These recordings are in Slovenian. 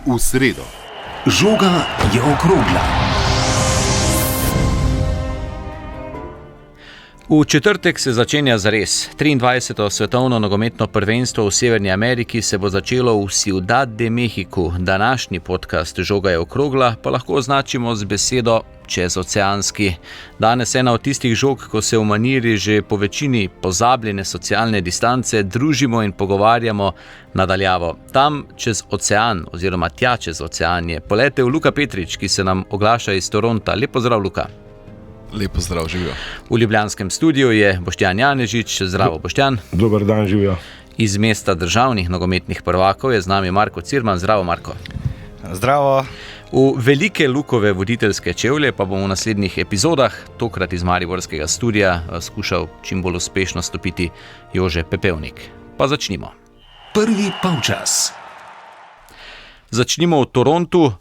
v sredo. Žoga je okrogla. V četrtek se začenja zares. 23. svetovno nogometno prvenstvo v Severni Ameriki se bo začelo v Ciudad de Mexico. Današnji podcast Žoga je okrogla pa lahko označimo z besedo čezoceanski. Danes ena od tistih žog, ko se v maniri že po večini pozabljene socialne distance družimo in pogovarjamo nadaljavo. Tam čez ocean oziroma tja čez ocean je poletel Luka Petrič, ki se nam oglaša iz Toronta. Lep pozdrav, Luka. Lep pozdrav, živijo. V ljubljanskem studiu je Boštjan Janežič. Zdravo, Boštjan. Dober dan, živijo. Iz mesta državnih nogometnih prvakov je z nami Marko Cirman. Zdravo, Marko. Zdravo. V velike Lukove voditeljske čevlje pa bomo v naslednjih epizodah, tokrat iz mariborskega studia, skušal čim bolj uspešno stopiti Jože Pepevnik. Pa začnimo. Prvi polčas. Začnimo v Torontu.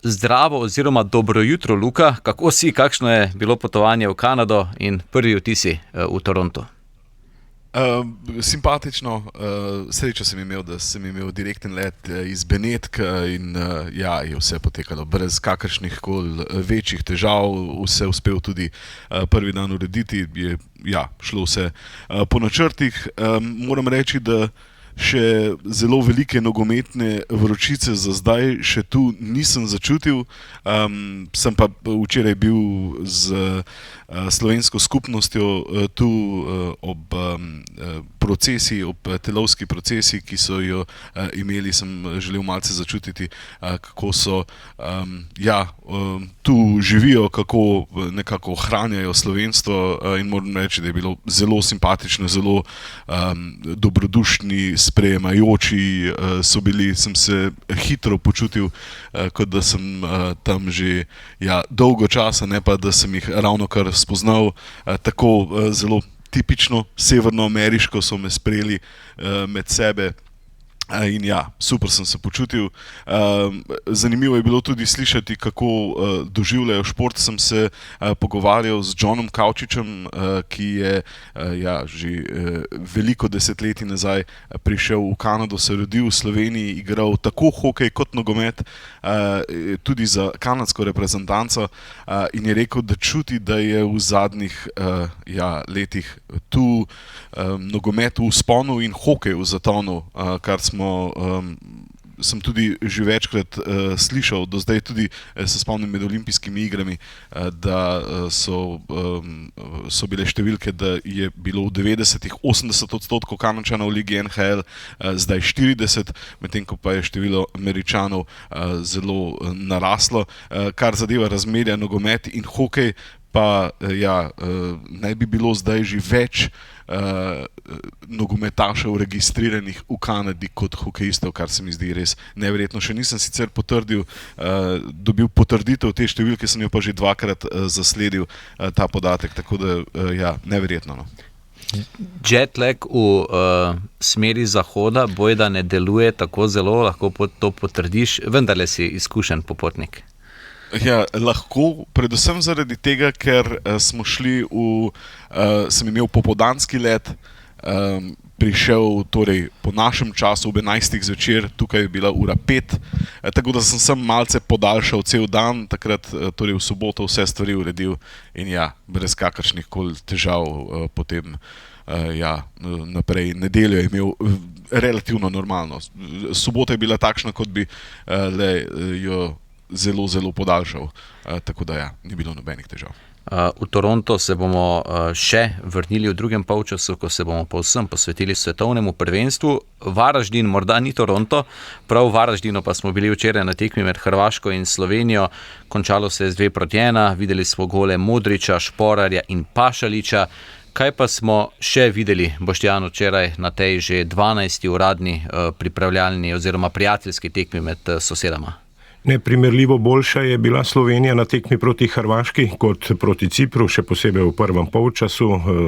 Zdravo oziroma dobro jutro, Luka. Kako si, kakšno je bilo potovanje v Kanado in prvi vtisi v Torontu? Simpatično. Srečo sem imel, da sem imel direkten let iz Benetka in je vse potekalo brez kakršnih koli večjih težav. Vse uspel tudi prvi dan urediti, je šlo vse po načrtih. Moram reči, da še zelo velike nogometne vročice za zdaj še tu nisem začutil. Sem pa včeraj bil z slovensko skupnostjo tu ob procesiji, ob telovski procesiji, ki so jo imeli, sem želel malce začutiti, kako so tu živijo, kako nekako ohranjajo slovenstvo, in moram reči, da je bilo zelo simpatično, zelo dobrodušni, sprejemajoči so bili. Sem se hitro počutil, kot da sem tam že dolgo časa, ne pa da sem jih ravno kar spoznal. Tako zelo tipično severnoameriško so me sprejeli med sebe. In super sem se počutil. Zanimivo je bilo tudi slišati, kako doživljajo šport. Sem se pogovarjal z Johnom Kavčičem, ki je že veliko desetletij nazaj prišel v Kanado, se rodil v Sloveniji, igral tako hokej kot nogomet, tudi za kanadsko reprezentanco, in je rekel, da čuti, da je v zadnjih letih tu nogomet v vzponu in hokej v zatonu, kar sem tudi že večkrat slišal. Do zdaj tudi se spomnim med olimpijskimi igrami, da so bile številke, da je bilo v 90-ih 80% Kanadčanov v ligi NHL, zdaj 40%, medtem ko pa je število Američanov zelo naraslo. Kar zadeva razmerja nogomet in hokej, pa naj bi bilo zdaj že več nogometašev registriranih v Kanadi kot hokejistov, kar se mi zdi res neverjetno. Še nisem sicer dobil potrditev te številke, sem jo pa že dvakrat zasledil, ta podatek, tako da neverjetno. No. Jetlag v smeri zahoda bojda ne deluje tako zelo, lahko to potrdiš, vendarle si izkušen popotnik. Lahko, predvsem zaradi tega, ker sem imel popoldanski let, prišel torej po našem času ob 11. zvečer, tukaj je bila ura 5, tako da sem malce podaljšal cel dan, takrat torej v soboto vse stvari uredil in brez kakršnih koli težav potem naprej. Nedeljo je imel relativno normalno. Sobota je bila takšna, kot bi jo zelo, zelo podaljšal, tako da ni bilo nobenih težav. V Toronto se bomo še vrnili v drugem polčasu, ko se bomo povsem posvetili svetovnemu prvenstvu. Varaždin morda ni Toronto, prav v Varaždinu pa smo bili včeraj na tekmi med Hrvaško in Slovenijo. Končalo se je z 2-1, videli smo gole Modrića, Šporarja in Pašaliča. Kaj pa smo še videli, Boštjan, včeraj na tej že 12. uradni pripravljalni oziroma prijateljski tekmi med sosedama? Neprimerljivo boljša je bila Slovenija na tekmi proti Hrvaški kot proti Cipru, še posebej v prvem polčasu.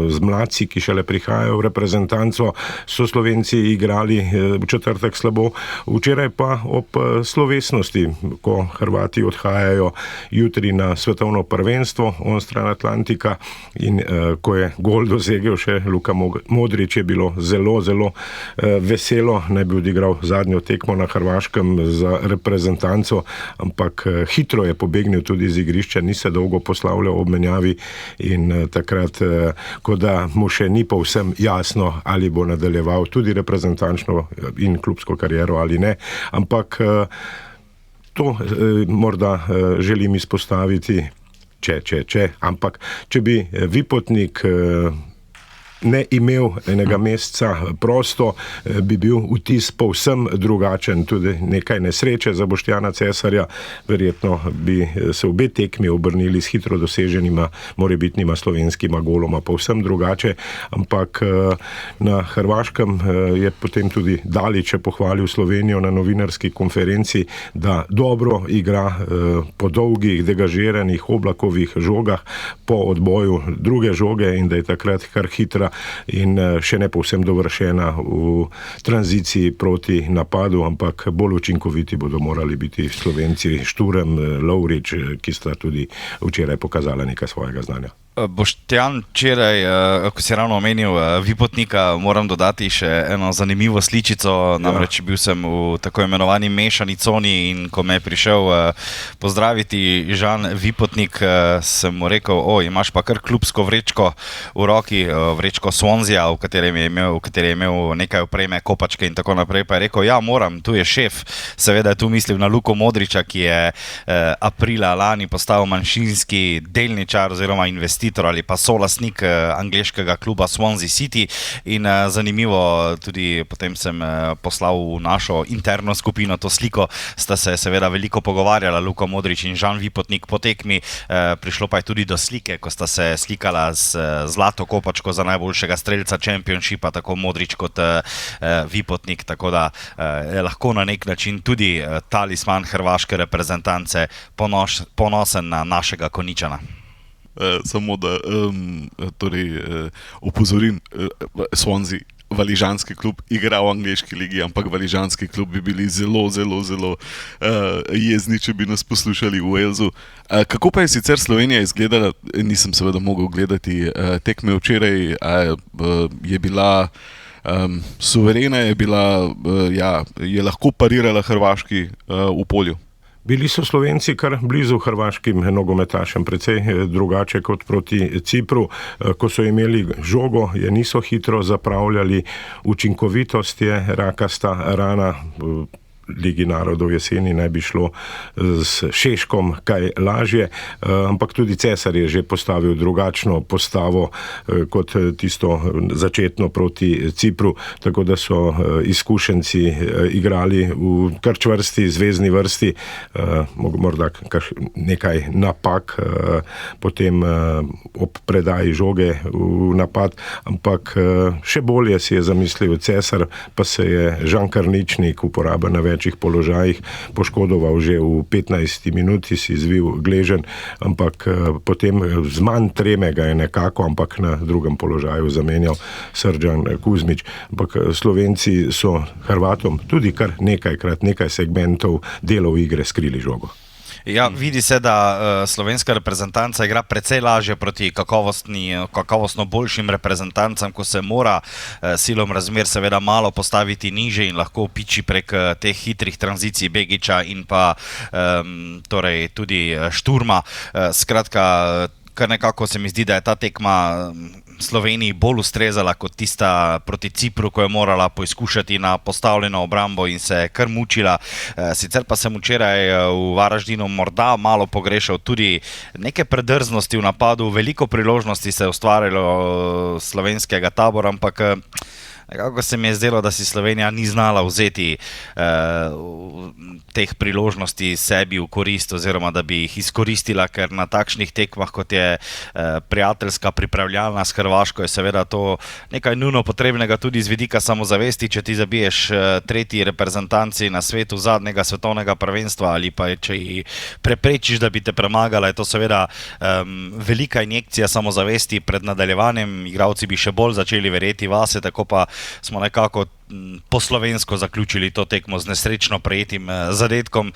Z mladci, ki šele prihajajo v reprezentanco, so Slovenci igrali v četrtek slabo. Včeraj pa ob slovesnosti, ko Hrvati odhajajo jutri na svetovno prvenstvo onstran Atlantika in ko je gol dosegel še Luka Modrić, je bilo zelo, zelo veselo. Naj bi odigral zadnjo tekmo na Hrvaškem za reprezentanco, ampak hitro je pobegnil tudi z igrišča, ni se dolgo poslavljal ob menjavi in takrat, ko da mu še ni povsem jasno, ali bo nadaljeval tudi reprezentančno in klubsko kariero ali ne, ampak to morda želim izpostaviti, ampak če bi Vipotnik ne imel enega meseca prosto, bi bil vtis povsem drugačen, tudi nekaj nesreče za Boštjana Cesarja, verjetno bi se obe tekmi obrnili s hitro doseženima morebitnima slovenskima goloma povsem drugače, ampak na Hrvaškem je potem tudi Dalić pohvalil Slovenijo na novinarski konferenci, da dobro igra po dolgih, degažiranih Oblakovih žogah po odboju druge žoge in da je takrat kar hitra in še ne povsem dovršena v tranziciji proti napadu, ampak bolj učinkoviti bodo morali biti Slovenci Šturm, Lovrič, ki sta tudi včeraj pokazala nekaj svojega znanja. Boštjan, včeraj, ko si ravno omenil Vipotnika, moram dodati še eno zanimivo sličico, namreč bil sem v tako imenovani mešani coni in ko me je prišel pozdraviti Žan Vipotnik, sem mu rekel, imaš pa kar klubsko vrečko v roki, vrečko Swansea, v kateri je imel nekaj opreme, kopačke in tako naprej, pa je rekel, ja, moram, tu je šef, seveda je tu mislil na Luko Modrića, ki je aprila lani postal manjšinski delničar oziroma investitor ali pa solastnik angleškega kluba Swansea City in zanimivo, tudi potem sem poslal v našo interno skupino to sliko, sta se seveda veliko pogovarjala Luka Modrić in Žan Vipotnik po tekmi, prišlo pa je tudi do slike, ko sta se slikala z zlato kopačko za najboljšega strelca Championshipa, tako Modrić kot Vipotnik, tako da je lahko na nek način tudi talisman hrvaške reprezentance ponosen na našega Konjičana. Samo da opozorim, Swansea, valižanski klub, igra v angleški ligi, ampak valižanski klub bi bili zelo jezni, če bi nas poslušali v Walesu. Kako pa je sicer Slovenija izgledala? Nisem seveda mogel gledati tekme včeraj, je bila suverena, je lahko parirala Hrvaški v polju? Bili so Slovenci kar blizu hrvaškim nogometašem, precej drugače kot proti Cipru. Ko so imeli žogo, je niso hitro zapravljali, učinkovitost je rakasta rana. Ligi narodov jeseni naj bi šlo s Šeškom kaj lažje, ampak tudi Cesar je že postavil drugačno postavo kot tisto začetno proti Cipru, tako da so izkušenci igrali v kar čvrsti zvezni vrsti, morda nekaj napak potem ob predaji žoge v napad, ampak še bolje si je zamislil Cesar, pa se je Žan Karničnik, uporaben na večjih položajih, poškodoval že v 15 minuti, si zvil gleženj, ampak potem z manj treme ga je nekako, ampak na drugem položaju zamenjal Srdjan Kuzmič. Ampak Slovenci so Hrvatom tudi kar nekajkrat, nekaj segmentov delov igre skrili žogo. Ja, vidi se, da slovenska reprezentanca igra precej lažje proti kakovostno boljšim reprezentancam, ko se mora silom razmer seveda malo postaviti niže in lahko piči prek teh hitrih tranzicij Begića in pa torej tudi Šturma. Skratka, kar nekako se mi zdi, da je ta tekma Sloveniji bolj ustrezala kot tista proti Cipru, ko je morala poizkušati na postavljeno obrambo in se kar mučila. Sicer pa sem včeraj v Varaždinu morda malo pogrešal tudi neke predrznosti v napadu, veliko priložnosti se je ustvarilo slovenskega tabora, ampak nekako se mi je zdelo, da si Slovenija ni znala vzeti teh priložnosti sebi v korist, oziroma da bi jih izkoristila, ker na takšnih tekmah, kot je prijateljska pripravljalna s Hrvaško, je seveda to nekaj nujno potrebnega tudi z vidika samozavesti, če ti zabiješ tretji reprezentanci na svetu zadnjega svetovnega prvenstva ali pa če ji preprečiš, da bi te premagala, je to seveda velika injekcija samozavesti pred nadaljevanjem. Igralci bi še bolj začeli verjeti vase, tako pa smo nekako po slovensko zaključili to tekmo z nesrečno prejetim zadetkom.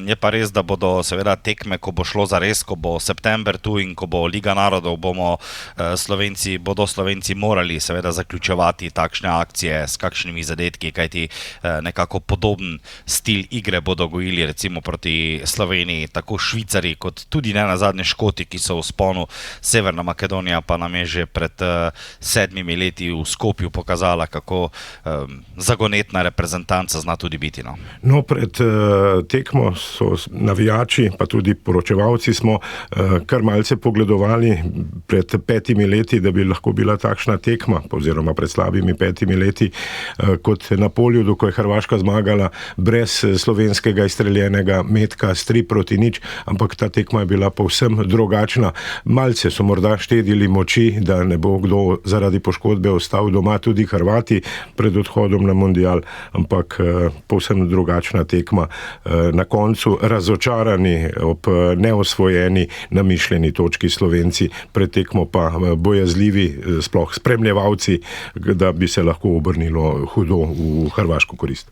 Je pa res, da bodo seveda tekme, ko bo šlo za res, ko bo september tu in ko bo Liga narodov, bodo Slovenci morali seveda zaključevati takšne akcije s kakšnimi zadetki, kajti nekako podoben stil igre bodo gojili recimo proti Sloveniji, tako Švicari kot tudi ne nazadnje Škoti, ki so v vzponu. Severna Makedonija pa nam je že pred 7 leti v Skopju pokazala, kako zagonetna reprezentanca zna tudi biti. No, pred tekmo so navijači, pa tudi poročevalci smo kar malce pogledovali pred 5 leti, da bi lahko bila takšna tekma, oziroma pred slabimi 5 leti, kot na Poljudu, ko je Hrvaška zmagala brez slovenskega izstreljenega metka s 3-0, ampak ta tekma je bila povsem drugačna. Malce so morda štedili moči, da ne bo kdo zaradi poškodbe ostal doma, tudi Hrvati pred odhodom na mundial, ampak povsem drugačna tekma. Na koncu razočarani ob neosvojeni namišljeni točki Slovenci, pred tekmo pa bojazljivi, sploh spremljevalci, da bi se lahko obrnilo hudo v hrvaško korist.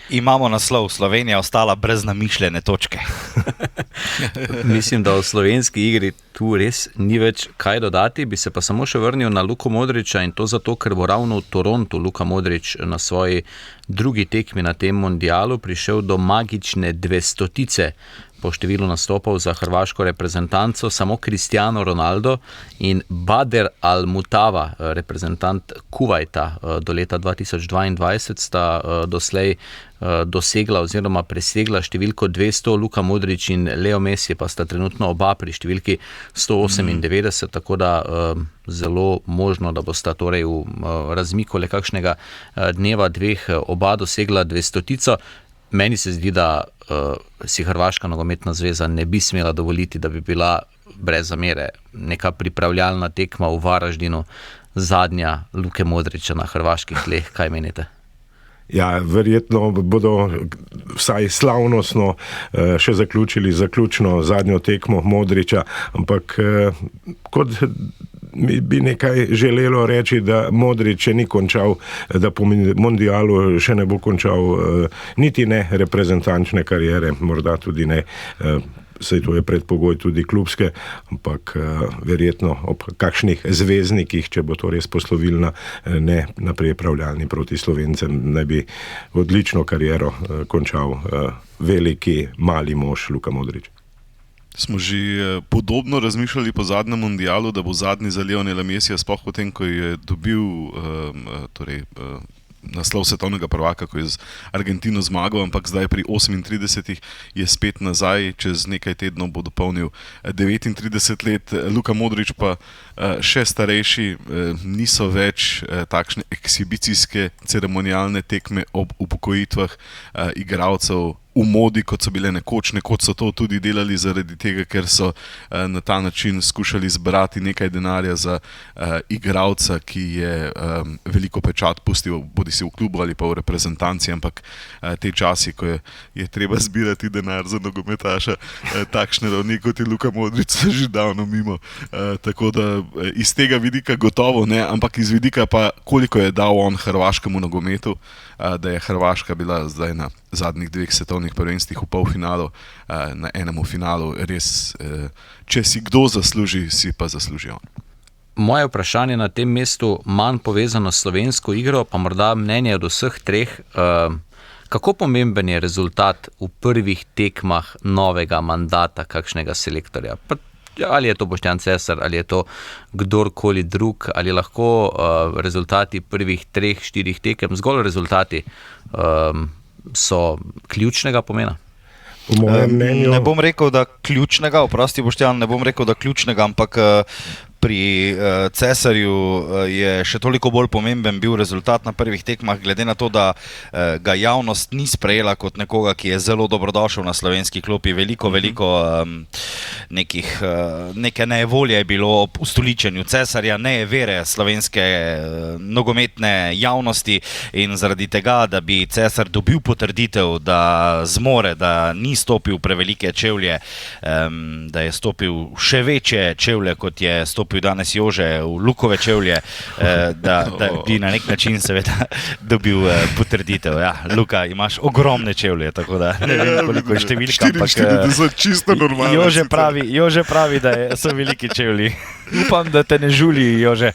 Imamo naslov, Slovenija ostala brez namišljene točke. Mislim, da v slovenski igri tu res ni več kaj dodati, bi se pa samo še vrnil na Luko Modrića, in to zato, ker bo ravno v Torontu Luka Modrić na svoji drugi tekmi na tem mundialu prišel do magične 200-tice po številu nastopov za hrvaško reprezentanco. Samo Cristiano Ronaldo in Bader Al-Mutava, reprezentant Kuvajta do leta 2022, sta doslej dosegla oziroma presegla številko 200, Luka Modrić in Leo Messi pa sta trenutno oba pri številki 198, tako da zelo možno, da bosta torej v razmiku le kakšnega dneva, dveh oba dosegla 200-tico. Meni se zdi, da si Hrvaška nogometna zveza ne bi smela dovoliti, da bi bila brez zamere neka pripravljalna tekma v Varaždinu zadnja Luke Modrića na hrvaških tleh. Kaj menite? Ja, verjetno bodo vsaj slavnostno še zaključili zaključno zadnjo tekmo Modrića, ampak kot bi nekaj želelo reči, da Modrić še ni končal, da po mundialu še ne bo končal niti ne reprezentančne kariere, morda tudi ne, saj to je predpogoj tudi klubske, ampak verjetno ob kakšnih zvezdnikih, če bo to res poslovilna, ne na pripravljalni proti Slovencem, ne bi odlično kariero končal veliki mali mož Luka Modrić. Smo že podobno razmišljali po zadnjem mundialu, da bo zadnji za Lionela Messija, sploh potem, ko je dobil naslov svetovnega prvaka, ko je z Argentino zmagal, ampak zdaj pri 38 je spet nazaj, čez nekaj tednov bo dopolnil 39 let. Luka Modrić pa še starejši, niso več takšne ekshibicijske ceremonialne tekme ob upokojitvah igralcev v modi, kot so bile nekoč so to tudi delali zaradi tega, ker so na ta način skušali zbrati nekaj denarja za igralca, ki je veliko pečat pustil, bodi si v klubu ali pa v reprezentanci, ampak te časi, ko je treba zbirati denar za nogometaša, takšne ravni kot je Luka Modrić, so že davno mimo. Tako da iz tega vidika gotovo ne, ampak iz vidika pa, koliko je dal on hrvaškemu nogometu, da je Hrvaška bila zdaj na zadnjih 2 svetovnih prvenstvih v polfinalu, na enemu finalu, res, če si kdo zasluži, si pa zasluži on. Moje vprašanje na tem mestu manj povezano s slovensko igro, pa morda mnenje od vseh treh. Kako pomemben je rezultat v prvih tekmah novega mandata kakšnega selektorja? Ali je to Boštjan Cesar, ali je to kdorkoli drug, ali lahko rezultati prvih 3-4 tekem, zgolj rezultati, so ključnega pomena? Ne bom rekel, da ključnega, oprosti Boštjan, ne bom rekel, da ključnega, ampak Pri Cesarju je še toliko bolj pomemben bil rezultat na prvih tekmah, glede na to, da ga javnost ni sprejela kot nekoga, ki je zelo dobrodošel na slovenski klopi. Veliko neke nejevolje je bilo ob ustoličenju Cesarja, nejevere slovenske nogometne javnosti in zaradi tega, da bi Cesar dobil potrditev, da zmore, da ni stopil prevelike čevlje, da je stopil še večje čevlje, kot je stopil danes Jože v Lukove čevlje, da bi na nek način seveda dobil potrditev. Ja, Luka, imaš ogromne čevlje, tako da ne vem, koliko je številka, ampak čisto normalno. Jože pravi, da so veliki čevlji. Upam, da te ne žuli, Jože.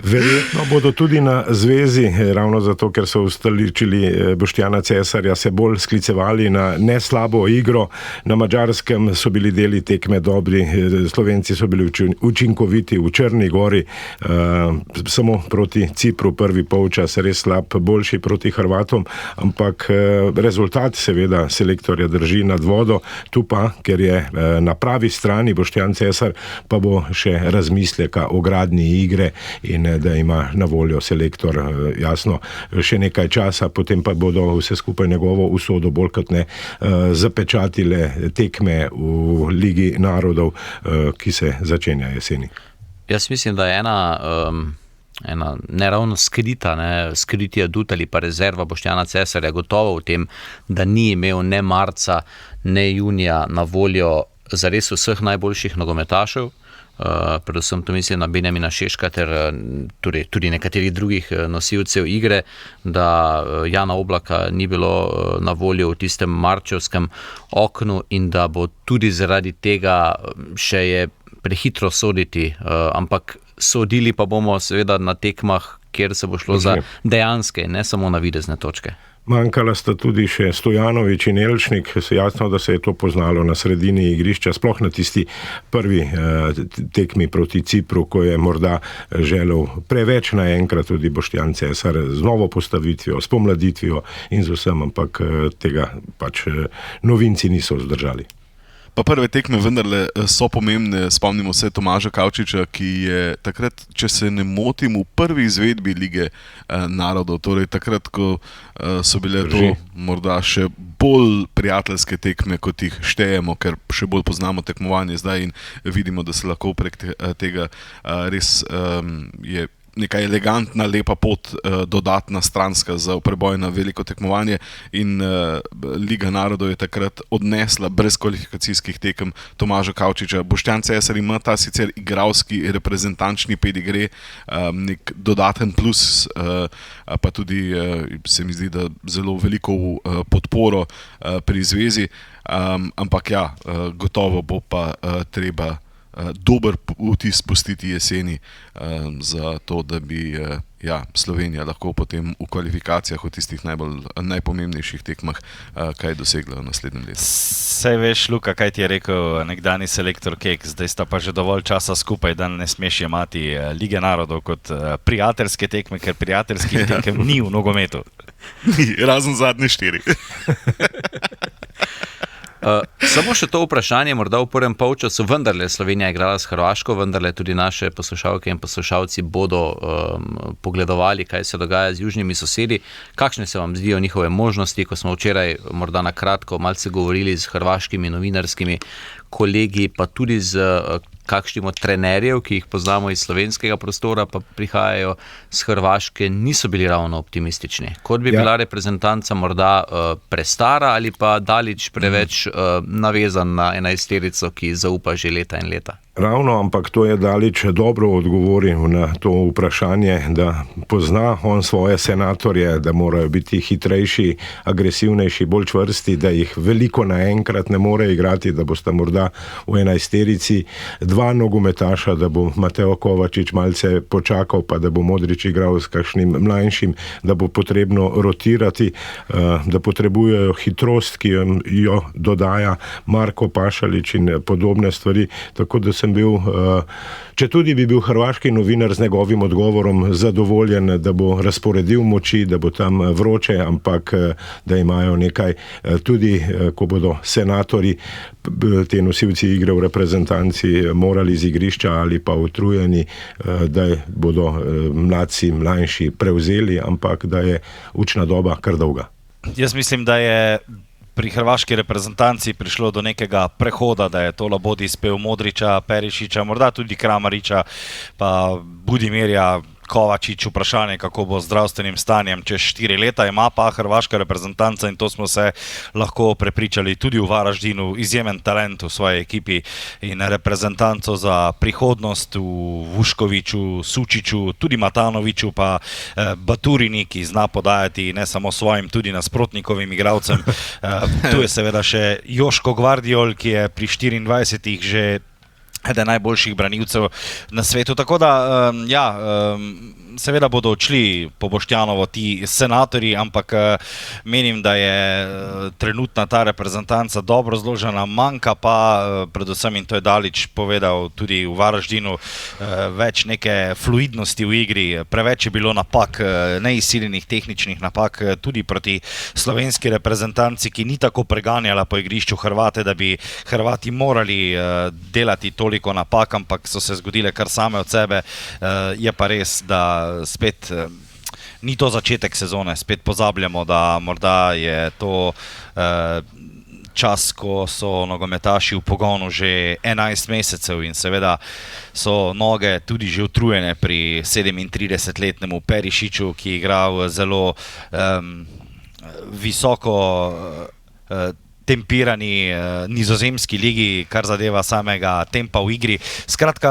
Verjetno bodo tudi na zvezi, ravno zato, ker so ustoličili Boštjana Cesarja, se bolj sklicevali na neslabo igro. Na Madžarskem so bili deli tekme dobri, Slovenci so bili učinkoviti v Črni gori, samo proti Cipru prvi polčas res slab, boljši proti Hrvatom, ampak rezultat seveda selektorja drži nad vodo, tu pa, ker je na pravi strani Boštjan Cesar, pa bo še razmisleka o gradnji igre in da ima na voljo selektor jasno še nekaj časa, potem pa bodo vse skupaj njegovo usodo bolj kot ne zapečatile tekme v Ligi narodov, ki se začenja jeseni. Jaz mislim, da je ena neravno skriti adut ali pa rezerva Boštjana Cesarja gotovo v tem, da ni imel ne marca, ne junija na voljo zares vseh najboljših nogometašev. Predvsem to mislim na Benjamina Šeška ter tudi nekaterih drugih nosilcev igre, da Jana Oblaka ni bilo na voljo v tistem marčevskem oknu in da bo tudi zaradi tega še je prehitro soditi, ampak sodili pa bomo seveda na tekmah, kjer se bo šlo za dejanske, ne samo navidezne točke. Manjkala sta tudi še Stojanovič in Elčnik, jasno, da se je to poznalo na sredini igrišča, sploh na tisti prvi tekmi proti Cipru, ko je morda želel preveč naenkrat tudi Boštjan Cesar z novo postavitvijo, s pomladitvijo in z vsem, ampak tega pač novinci niso vzdržali. Pa prve tekme vendarle so pomembne, spomnimo se Tomaža Kavčiča, ki je takrat, če se ne motim, v prvi izvedbi Lige narodov, torej takrat, ko so bile to morda še bolj prijateljske tekme, kot jih štejemo, ker še bolj poznamo tekmovanje zdaj in vidimo, da se lahko prek tega res je neka elegantna, lepa pot, dodatna stranska za preboj na veliko tekmovanje in Liga narodov je takrat odnesla brez kvalifikacijskih tekem Tomaža Kavčiča. Boštjan Cesar ima ta sicer igralski reprezentančni pedigre, nek dodaten plus, pa tudi se mi zdi, da zelo veliko podporo pri zvezi, ampak ja, gotovo bo pa treba dober vtis pustiti jeseni za to, da bi Slovenija lahko potem v kvalifikacijah v tistih najpomembnejših tekmah kaj dosegla v naslednjem letu. Saj veš, Luka, kaj ti je rekel nekdani selektor Kek, zdaj sta pa že dovolj časa skupaj, da ne smeš jemati Lige narodov kot prijateljske tekme, ker prijateljskih tekem ni v nogometu. Ni, razen zadnje 4. Samo še to vprašanje, morda v prvem polčasu, vendarle Slovenija igrala s Hrvaško, vendarle tudi naše poslušalke in poslušalci bodo pogledovali, kaj se dogaja z južnimi sosedi. Kakšne se vam zdijo njihove možnosti, ko smo včeraj morda na kratko malce govorili z hrvaškimi novinarskimi kolegi, pa tudi z kakšnim od trenerjev, ki jih poznamo iz slovenskega prostora, pa prihajajo z Hrvaške, niso bili ravno optimistični. Kot bi bila reprezentanca morda prestara ali pa daleč preveč navezan na enajsterico, ki zaupa že leta in leta. Ravno, ampak to je daleč dobro odgovoril na to vprašanje, da pozna on svoje senatorje, da morajo biti hitrejši, agresivnejši, bolj čvrsti, da jih veliko naenkrat ne more igrati, da bosta morda v enajsterici dva nogometaša, da bo Mateo Kovačič malce počakal, pa da bo Modrić igral s kakšnim mlajšim, da bo potrebno rotirati, da potrebujejo hitrost, ki jo dodaja Marko Pašalić in podobne stvari, tako da se sem bil, če tudi bi bil hrvaški novinar z njegovim odgovorom zadovoljen, da bo razporedil moči, da bo tam vroče, ampak da imajo nekaj tudi, ko bodo senatori, te nosilci igre v reprezentanci morali z igrišča ali pa utrujeni, da bodo mlajši prevzeli, ampak da je učna doba kar dolga. Jaz mislim, da je pri hrvaški reprezentanci prišlo do nekega prehoda, da je to labodi spev Modrića, Perišića, morda tudi Kramarića, pa Budimirja, Kovačič, vprašanje, kako bo z zdravstvenim stanjem čez 4 leta, ima pa hrvaška reprezentanca in to smo se lahko prepričali tudi v Varaždinu, izjemen talent v svoji ekipi in reprezentanco za prihodnost v Vuškoviću, Sučiću, tudi Matanoviću, pa Baturini, ki zna podajati ne samo svojim, tudi nasprotnikovim igralcem. Tu je seveda še Joško Gvardiol, ki je pri 24 že eden najboljših branilcev na svetu. Tako da, seveda bodo odšli po Boštjanovo ti senatorji, ampak menim, da je trenutna ta reprezentanca dobro zložena, manjka pa predvsem, in to je Dalić povedal tudi v Varaždinu, več neke fluidnosti v igri, preveč je bilo napak, neizsiljenih tehničnih napak, tudi proti slovenski reprezentanci, ki ni tako preganjala po igrišču Hrvate, da bi Hrvati morali delati toliko napak, ampak so se zgodile kar same od sebe. Je pa res, da spet ni to začetek sezone, spet pozabljamo, da morda je to čas, ko so nogometaši v pogonu že 11 mesecev in seveda so noge tudi že utrujene pri 37-letnemu Perišiću, ki igra v zelo visoko tempirani nizozemski ligi, kar zadeva samega tempa v igri. Skratka,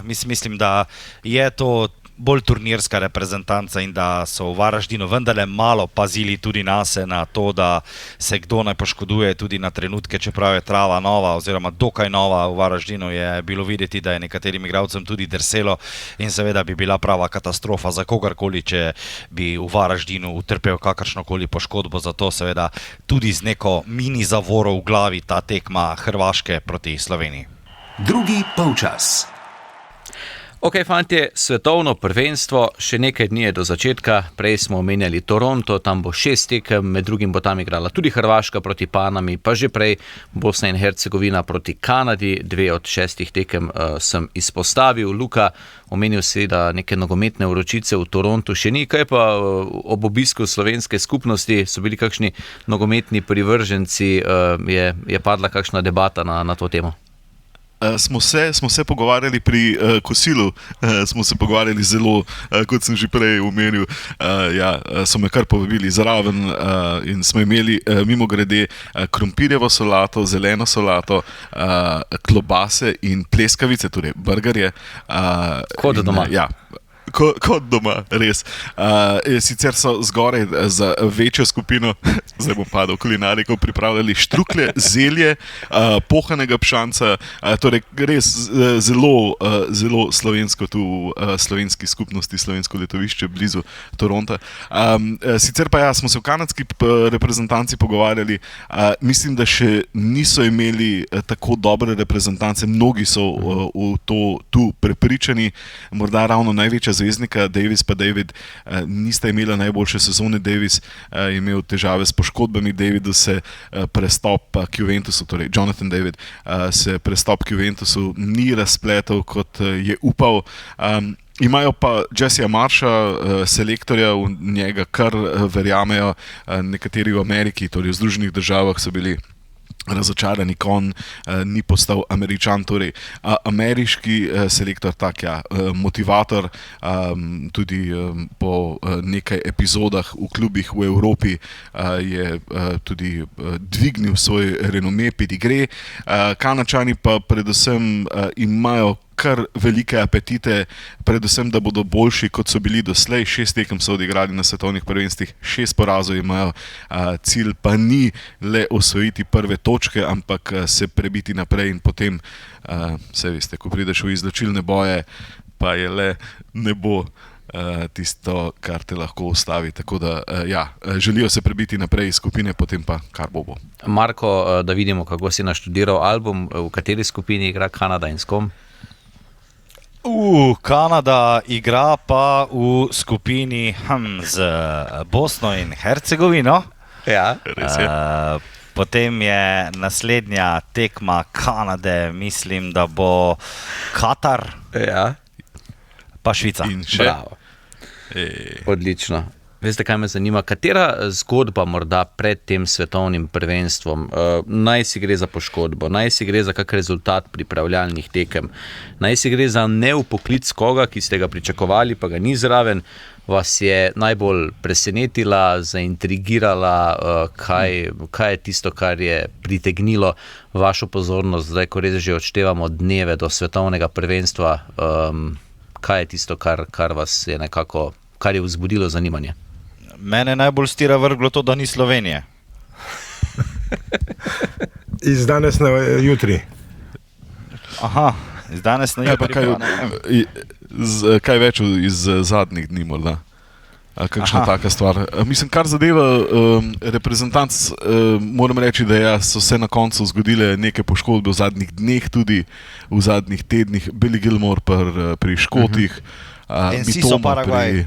mislim, da je to bolj turnirska reprezentanca in da so v Varaždinu vendarle malo pazili tudi nase, na to, da se kdo ne poškoduje, tudi na trenutke, čeprav je trava nova oziroma dokaj nova. V Varaždinu je bilo videti, da je nekaterim igralcem tudi drselo in seveda bi bila prava katastrofa za kogarkoli, če bi v Varaždinu utrpel kakršnokoli poškodbo, zato seveda tudi z neko mini zavoro v glavi ta tekma Hrvaške proti Sloveniji. Drugi polčas. Ok, fantje, svetovno prvenstvo, še nekaj dni je do začetka, prej smo omenjali Toronto, tam bo 6 tekem, med drugim bo tam igrala tudi Hrvaška proti Panami, pa že prej Bosna in Hercegovina proti Kanadi, 2 od 6 tekem sem izpostavil. Luka, omenil si, da neke nogometne vročice v Torontu še ni, kaj pa ob obisku slovenske skupnosti, so bili kakšni nogometni privrženci, je padla kakšna debata na to temo? Smo se pogovarjali pri kosilu, smo se pogovarjali zelo, kot sem že prej omenil, so me kar povabili zraven in smo imeli mimogrede krompirjevo solato, zeleno solato, klobase in pleskavice, torej burgerje. Kot doma. Ja. Kot doma, res. Sicer so zgoraj za večjo skupino, zdaj bom padel kulinarikov, pripravljali štruklje, zelje, pohanega pšanca, torej res zelo slovensko tu v slovenski skupnosti, slovensko letovišče blizu Toronta. Sicer pa smo se v kanadski reprezentanci pogovarjali, mislim, da še niso imeli tako dobre reprezentance, mnogi so v to tu prepričani, morda ravno največja zvezdnika, Davis pa David, nista imela najboljše sezone. Davis je imel težave s poškodbami, Davidu se prestop k Juventusu, torej Jonathan David, se prestop k Juventusu ni razpletel, kot je upal. Imajo pa Jesseja Marsha, selektorja, v njega kar verjamejo, nekateri v Ameriki, torej v Združenih državah so bili razočarani, ko on ni postal Američan, torej ameriški selektor, motivator, tudi po nekaj epizodah v klubih v Evropi je tudi dvignil svoj renome, pedigre. Kanadčani pa predvsem imajo kar velike apetite, predvsem, da bodo boljši, kot so bili doslej. 6 tekem so odigrali na svetovnih prvenstvih, 6 porazov imajo, cilj pa ni le osvojiti prve točke, ampak se prebiti naprej in potem, vse veste, ko prideš v izločilne boje, pa je le nebo tisto, kar te lahko ustavi. Tako da, želijo se prebiti naprej iz skupine, potem pa kar bo. Marko, da vidimo, kako si naštudiral album, v kateri skupini igra Kanada in s kom? Kanada igra pa v skupini z Bosno in Hercegovino. Ja. Res je. Potem je naslednja tekma Kanade, mislim, da bo Katar, Ja. pa Švica. In še. Bravo. Odlično. Veste, kaj me zanima? Katera zgodba morda pred tem svetovnim prvenstvom, naj si gre za poškodbo, naj si gre za kak rezultat pripravljalnih tekem, naj si gre za neupoklic koga, ki ste ga pričakovali, pa ga ni zraven, vas je najbolj presenetila, zaintrigirala, kaj je tisto, kar je pritegnilo vašo pozornost, zdaj, ko res že odštevamo dneve do svetovnega prvenstva, kaj je tisto, kar vas je nekako, kar je vzbudilo zanimanje? Mene najbolj stira vrglo to, da ni Slovenije. Iz danes na jutri. Aha, iz danes na jutri. Kaj več iz zadnjih dni morda? Kakšna taka stvar. Mislim, kar zadeva reprezentanc, moram reči, da so se na koncu zgodile neke poškodbe v zadnjih dneh, tudi v zadnjih tednih. Billy Gilmore pri Škotih, Enciso Paraguay.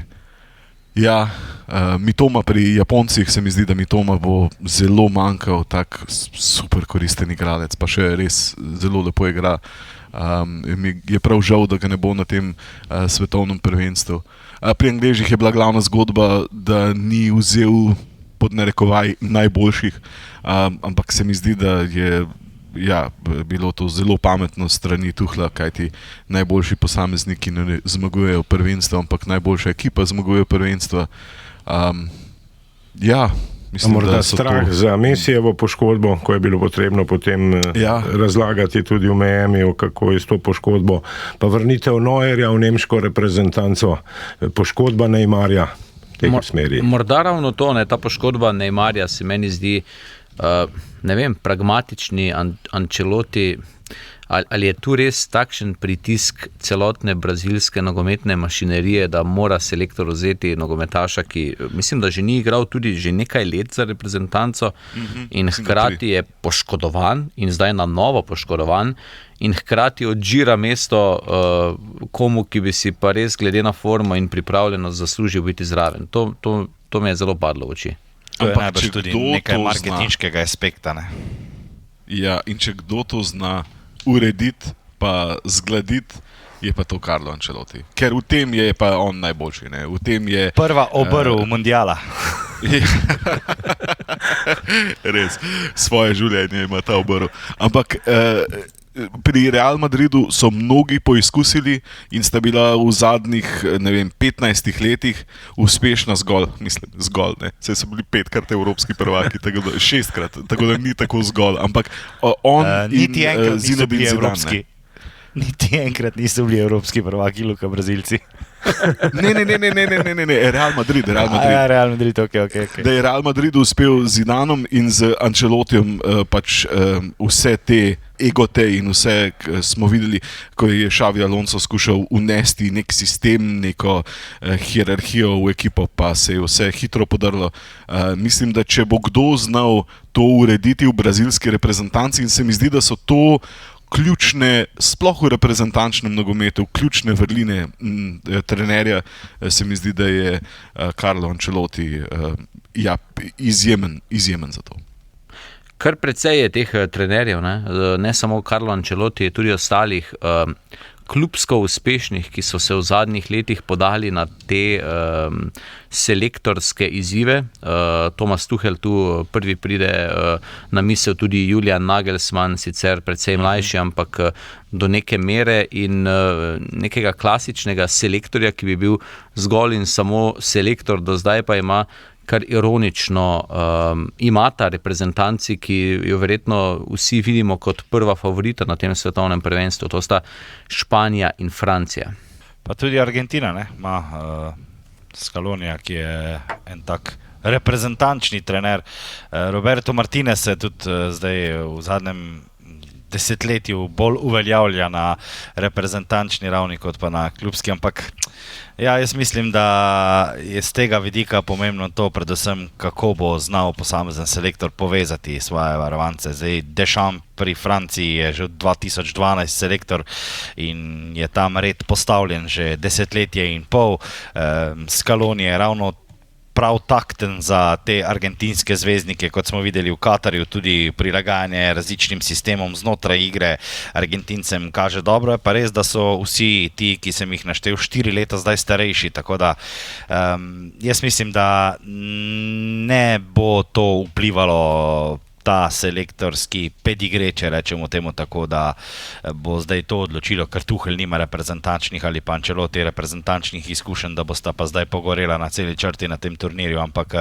Mitoma pri Japoncih, se mi zdi, da Mitoma bo zelo manjkal, tak super koristen igralec, pa še res zelo lepo igra. Mi je prav žal, da ga ne bo na tem svetovnem prvenstvu. Pri Angležih je bila glavna zgodba, da ni vzel pod narekovaj najboljših, ampak se mi zdi, da je bilo to zelo pametno strani Tuchla, kajti najboljši posamezniki ne zmagujejo prvenstva, ampak najboljša ekipa zmaguje prvenstva. Mislim, morda strah za Messijevo poškodbo, ko je bilo potrebno potem razlagati tudi v Miamiju, kako je s to poškodbo. Pa vrnitev Neuerja v nemško reprezentanco, poškodba Neymarja v tej smeri. Morda ravno to, ta poškodba Neymarja se meni zdi, pragmatični Ancelotti, ali je tu res takšen pritisk celotne brazilske nogometne mašinerije, da mora selektor vzeti nogometaša, ki mislim, da že ni igral tudi že nekaj let za reprezentanco in hkrati je poškodovan in zdaj na novo poškodovan in hkrati odžira mesto komu, ki bi si pa res glede na formo in pripravljenost zaslužil biti zraven. To me je zelo padlo v oči. To je najbrž tudi nekaj marketinškega aspekta. Ne? Ja, in če kdo to zna urediti pa zgladiti, je pa to Carlo Ancelotti. Ker v tem je pa on najboljši. Ne? V tem je prva obrv mundiala. Res, svoje življenje ima ta obrv. Ampak pri Real Madridu so mnogi poizkusili in sta bila v zadnjih 15 letih uspešna zgolj. Saj so bili 5-krat evropski prvaki, 6-krat, tako da ni tako zgolj. Ampak on niti enkrat niso Zinedine bili Zidane, evropski. Niti enkrat niso bili evropski prvaki, Luka, Brazilci. Ne, Real Madrid. Real Madrid, ok. Da je Real Madrid uspel z Zidanom in z Ancelottijem vse te egote in vse smo videli, ko je Xavi Alonso skušal unesti nek sistem, neko hierarhijo v ekipo, pa se je vse hitro podrlo. Mislim, da če bo kdo znal to urediti v brazilski reprezentanci, in se mi zdi, da so to ključne, sploh v reprezentančnem nogometu, ključne vrline trenerja, se mi zdi, da je Carlo Ancelotti izjemen za to. Kar precej je teh trenerjev, ne samo Carlo Ancelotti, tudi ostalih klubsko uspešnih, ki so se v zadnjih letih podali na te selektorske izzive. Thomas Tuchel tu prvi pride na misel, tudi Julian Nagelsmann, sicer precej mlajši, ampak do neke mere, in nekega klasičnega selektorja, ki bi bil zgolj in samo selektor, do zdaj pa ima kar ironično, imata reprezentanci, ki jo verjetno vsi vidimo kot prva favorita na tem svetovnem prvenstvu. To sta Španija in Francija. Pa tudi Argentina, ima Scalonija, ki je en tak reprezentančni trener. Roberto Martinez se tudi zdaj v zadnjem desetletju bolj uveljavlja na reprezentančni ravni kot pa na klubski, ampak ja, jaz mislim, da je z tega vidika pomembno to, predvsem kako bo znal posamezen selektor povezati svoje varovance. Zdaj Deschamps pri Franciji je že od 2012 selektor in je tam red postavljen že desetletje in pol. Scaloni je ravno prav takten za te argentinske zvezdnike, kot smo videli v Katarju, tudi prilagajanje različnim sistemom znotraj igre Argentincem kaže dobro. Je pa res, da so vsi ti, ki sem jih naštel, 4 leta zdaj starejši, tako da jaz mislim, da ne bo to vplivalo ta selektorski pedigre, če rečemo temu tako, da bo zdaj to odločilo, ker Tuchel nima reprezentančnih ali pa Ancelotti reprezentančnih izkušenj, da bosta pa zdaj pogorela na celi črti na tem turnirju, ampak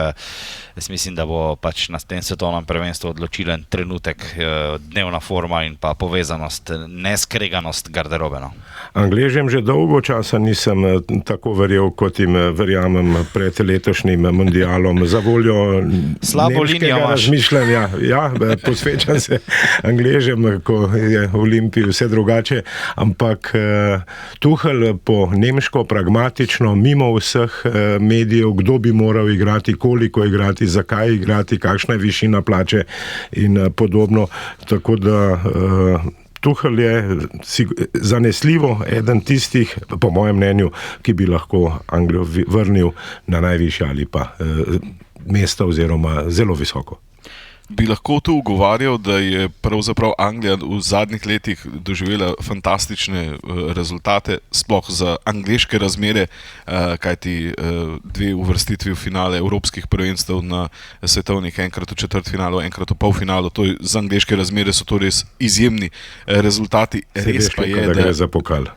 jaz mislim, da bo pač na tem svetovnem prvenstvu odločilen trenutek, dnevna forma in pa povezanost, neskreganost garderobe. No. Angležem že dolgo časa nisem tako verjel, kot jim verjamem pred letošnjim mundialom. Za voljo slabo linijo imaš. Razmišljanja. Ja, posvečam se Angležem, ko je v Olimpiji vse drugače, ampak Tuchel po nemško pragmatično, mimo vseh medijev, kdo bi moral igrati, koliko igrati, zakaj igrati, kakšna je višina plače in podobno. Tako da Tuchel je zanesljivo eden tistih, po mojem mnenju, ki bi lahko Anglijo vrnil na najvišje ali pa mesta oziroma zelo visoko. Bi lahko tu ugovarjal, da je pravzaprav Anglija v zadnjih letih doživela fantastične rezultate, sploh za angleške razmere, kajti 2 uvrstitvi v finale evropskih prvenstev na svetovnih, enkrat v četrtfinalu, enkrat v polfinalu, to je, za angleške razmere so to res izjemni rezultati. Res pa je, da gre za pokal.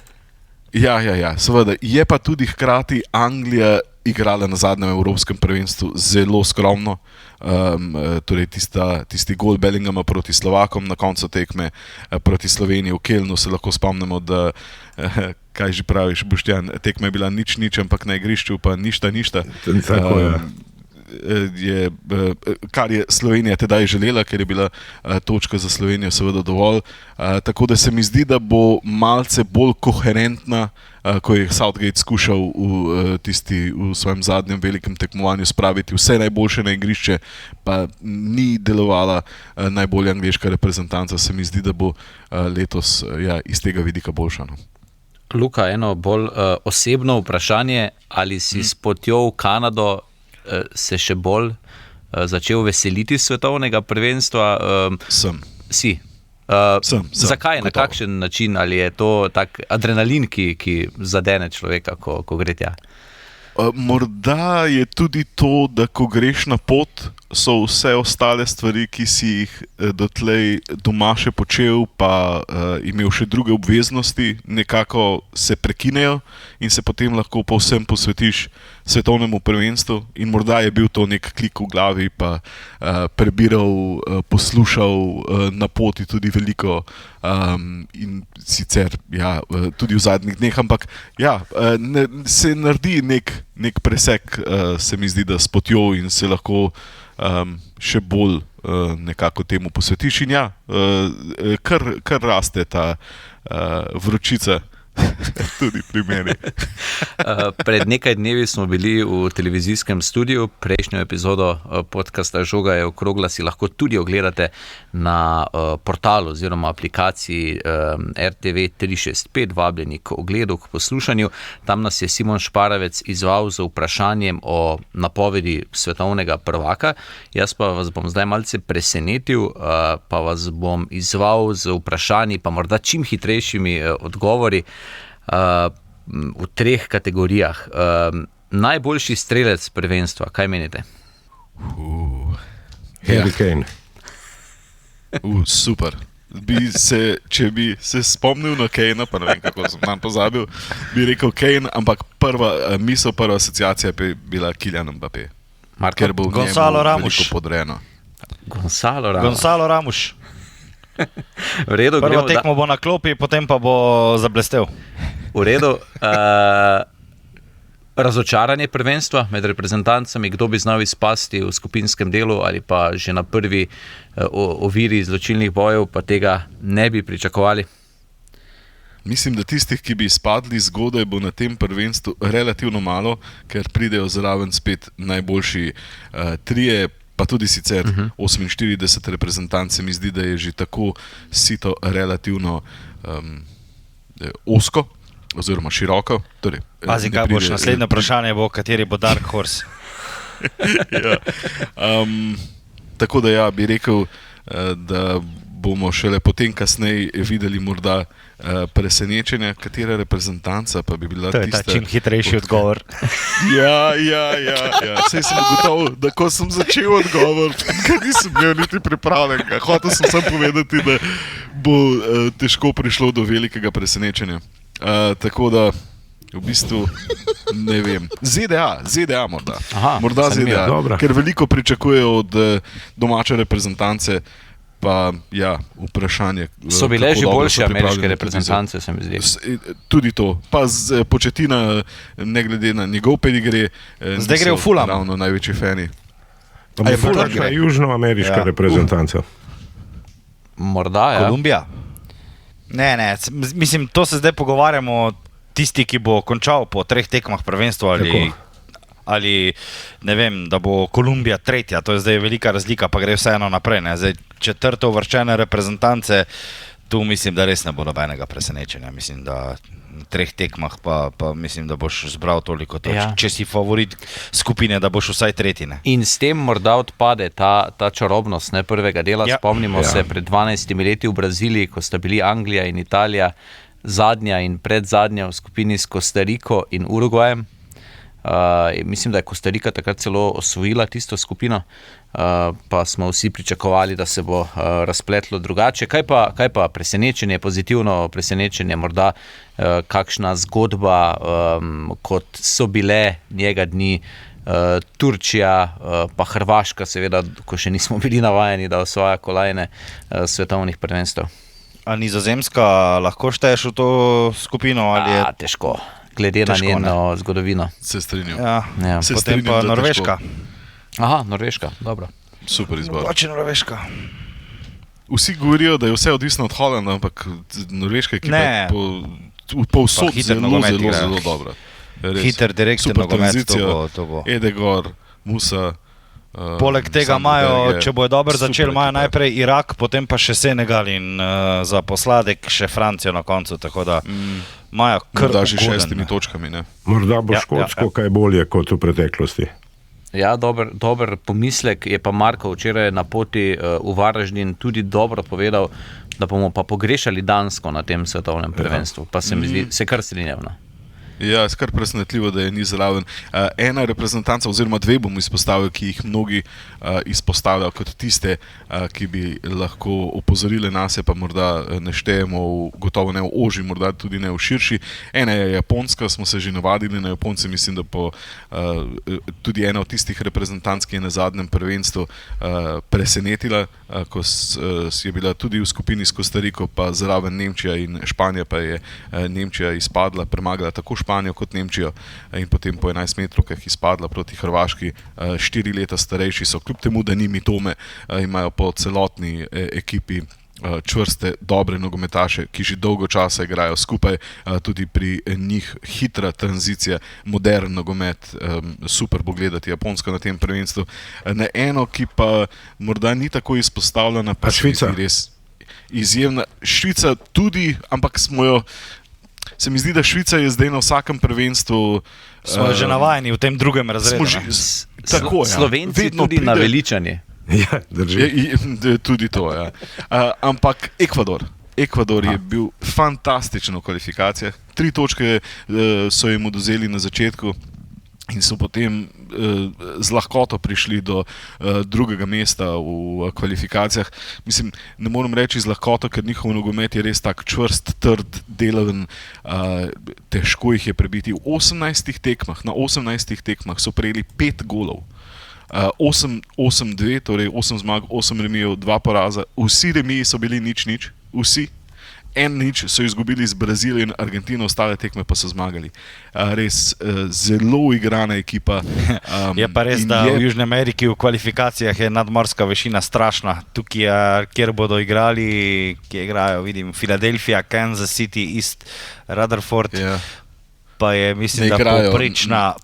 Ja, seveda. Je pa tudi hkrati Anglija igrala na zadnjem evropskem prvenstvu zelo skromno. Torej tisti gol Bellinghama proti Slovakom na koncu tekme, proti Sloveniji v Kelnu se lahko spomnimo, da kaj že praviš, Boštjan, tekma je bila nič, ampak na igrišču pa ništa. Tako je, kar je Slovenija tedaj želela, ker je bila točka za Slovenijo seveda dovolj. Tako da se mi zdi, da bo malce bolj koherentna, ko je Southgate skušal v svojem zadnjem velikem tekmovanju spraviti vse najboljše na igrišče, pa ni delovala najbolje angleška reprezentanca. Se mi zdi, da bo letos iz tega vidika boljša. No. Luka, eno bolj osebno vprašanje, ali si s potjo v Kanado se še bolj začel veseliti svetovnega prvenstva? Sem. Si? Sem, zakaj? Gotovo. Na kakšen način? Ali je to tak adrenalin, ki zadene človeka, ko gre tja? Morda je tudi to, da ko greš na pot, so vse ostale stvari, ki si jih dotlej doma še počel, pa imel še druge obveznosti, nekako se prekinejo in se potem lahko povsem posvetiš svetovnemu prvenstvu. In morda je bil to nek klik v glavi, pa prebiral, poslušal na poti tudi veliko in sicer tudi v zadnjih dneh, ampak se naredi nek presek, se mi zdi, da s potjo in se lahko še bolj nekako temu posvetiš in kar raste ta vročica tudi pri meni. Pred nekaj dnevi smo bili v televizijskem studiu, prejšnjo epizodo podcasta Žoga je okrogla si lahko tudi ogledate na portalu oziroma aplikaciji RTV 365, vabljeni k ogledu, k poslušanju. Tam nas je Simon Šparavec izval z vprašanjem o napovedi svetovnega prvaka. Jaz pa vas bom zdaj malce presenetil, pa vas bom izval z vprašanji, pa morda čim hitrejšimi odgovori, v 3 kategorijah. Najboljši strelec prvenstva, kaj menite? Harry Kane. Super. Če bi se spomnil na Kanea, pa ne vem, kako sem nam pozabil, bi rekel Kane, ampak prva asociacija bi bila Kylian Mbappé. Ker bo v Gonzalo njemu Ramos. veliko podrejeno. Gonzalo Ramos. V redu, prvo tekmo bo na klopi, potem pa bo zablestel. V redu. razočaranje prvenstva med reprezentancami, kdo bi znal izpasti v skupinskem delu ali pa že na prvi oviri izločilnih bojev, pa tega ne bi pričakovali? Mislim, da tistih, ki bi izpadli zgodaj, bo na tem prvenstvu relativno malo, ker pridejo zraven spet najboljši trije, pa tudi sicer 48 reprezentanc, se mi zdi, da je že tako sito relativno ozko oziroma široko. Torej, Pazi, kaj boš, naslednje vprašanje bo, kateri bo Dark Horse. Ja. Tako da ja, bi rekel, da bomo šele potem kasneje videli morda presenečenja, katera reprezentanca pa bi bila To je tista. ta čim hitrejši odgovor. Ja. Sej sem ugotovil, da ko sem začel odgovor, ker nisem bil niti pripravljen. Hotel sem samo povedati, da bo težko prišlo do velikega presenečenja. Tako da v bistvu ne vem. ZDA morda. Aha, Morda zanimivo. ZDA, Dobro. ker veliko pričakujejo od domače reprezentance. Pa ja, vprašanje. So bile kako že dobro boljše so pripravljene ameriške tudi reprezentance, se mi zdi. Tudi to. Pa Početina, ne glede na njegov pedigre, Zdaj gre v Fulham. Ravno največji fani. Pa je morda Fulham kakšna gre? južnoameriška Ja. reprezentanca. Morda, ja. Kolumbija? Ne, mislim, to se zdaj pogovarjamo tisti, ki bo končal po 3 tekmah prvenstva ali ne vem, da bo Kolumbija tretja, to je zdaj velika razlika, pa gre vseeno naprej. Ne? Zdaj četrto uvrščene reprezentance, tu mislim, da res ne bo nobenega presenečenja. Mislim, da na 3 tekmah pa mislim, da boš zbral toliko točk. Ja. Če si favorit skupine, da boš vsaj tretji. Ne? In s tem morda odpade ta čarobnost prvega dela. Ja. Spomnimo se pred 12 leti v Braziliji, ko sta bili Anglija in Italija zadnja in predzadnja v skupini s Kostariko in Urugvajem. Mislim, da je Kostarika takrat celo osvojila tisto skupino, pa smo vsi pričakovali, da se bo razpletlo drugače. Kaj pa presenečenje, pozitivno presenečenje, morda kakšna zgodba, kot so bile njega dni Turčija, pa Hrvaška, seveda, ko še nismo bili navajeni, da osvaja kolajne svetovnih prvenstev. A Nizozemska lahko šteješ v to skupino? Ali je... Težko, glede na Težko, njeno zgodovino. Se strinjam. Ja. Ja. Se Potem strinjam, pa da Norveška. Aha, Norveška, dobro. Super izbor. Mogoče Norveška. Vsi govorijo, da je vse odvisno od Holanda, ampak norveška ekipa Ne. je povsod Pa hiter zelo, nogomet zelo, igrajo. zelo dobra. Res. Hiter, direkten Super nogomet, tranzicija. to bo. Edegor, Musa. Poleg tega imajo, če bojo dobro začeli, imajo ekipa. najprej Irak, potem pa še Senegal in za posladek še Francijo na koncu, tako da imajo kar Morda že ugoden, 6 ne. točkami. Ne? Morda bo Ja, Škotsko ja. kaj bolje kot v preteklosti. Ja, dober pomislek je pa Marko včeraj na poti v Varaždin tudi dobro povedal, da bomo pa pogrešali Dansko na tem svetovnem prvenstvu. Pa se mi zdi, se kar strinjam. No. Ja, skar presenetljivo, da je ni zraven. Ena reprezentanca, oziroma dve bom izpostavil, ki jih mnogi izpostavljajo kot tiste, ki bi lahko opozorile nas, pa morda ne štejemo, gotovo ne v ožji, morda tudi ne v širši. Ena je Japonska, smo se že navadili na Japonce, mislim, da tudi ena od tistih reprezentanc, ki je na zadnjem prvenstvu presenetila, ko je bila tudi v skupini s Kostariko, pa zraven Nemčija in Španija, pa je Nemčija izpadla, premagala tako Španijo kot Nemčijo in potem po 11 metrovkah izpadla proti Hrvaški. 4 leta starejši so, kljub temu, da ni Mitome, imajo po celotni ekipi čvrste, dobre nogometaše, ki že dolgo časa igrajo skupaj, tudi pri njih hitra tranzicija, modern nogomet, super bo gledati Japonsko na tem prvenstvu. Na eno, ki pa morda ni tako izpostavljena, pa Švica. res izjemna. Švica tudi, ampak se mi zdi, da Švica je zdaj na vsakem prvenstvu. Smo že navajeni v tem drugem razredu. Smo že, ne. tako, ja. Slovenci Vedno tudi na pride- veličanje. Ja, drži. Tudi to, ja. Ampak Ekvador je bil fantastičen v kvalifikacijah. 3 točke so jim odvzeli na začetku in so potem z lahkoto prišli do drugega mesta v kvalifikacijah. Mislim, ne morem reči z lahkoto, ker njihov nogomet je res tak čvrst, trd, delaven, težko jih je prebiti. V 18 tekmah, na 18 tekmah so prejeli 5 golov. 8-2, torej 8 zmag, 8 remijev, 2 poraza. Vsi remiji so bili nič, vsi. 1-0 so izgubili z Brazilijo in Argentino, ostale tekme pa so zmagali. Res zelo igrana ekipa. Je pa res, da v Južni Ameriki v kvalifikacijah je nadmorska višina strašna. Tukaj, kjer bodo igrali, kjer igrajo, vidim, Philadelphia, Kansas City, East Rutherford, pa je, mislim, da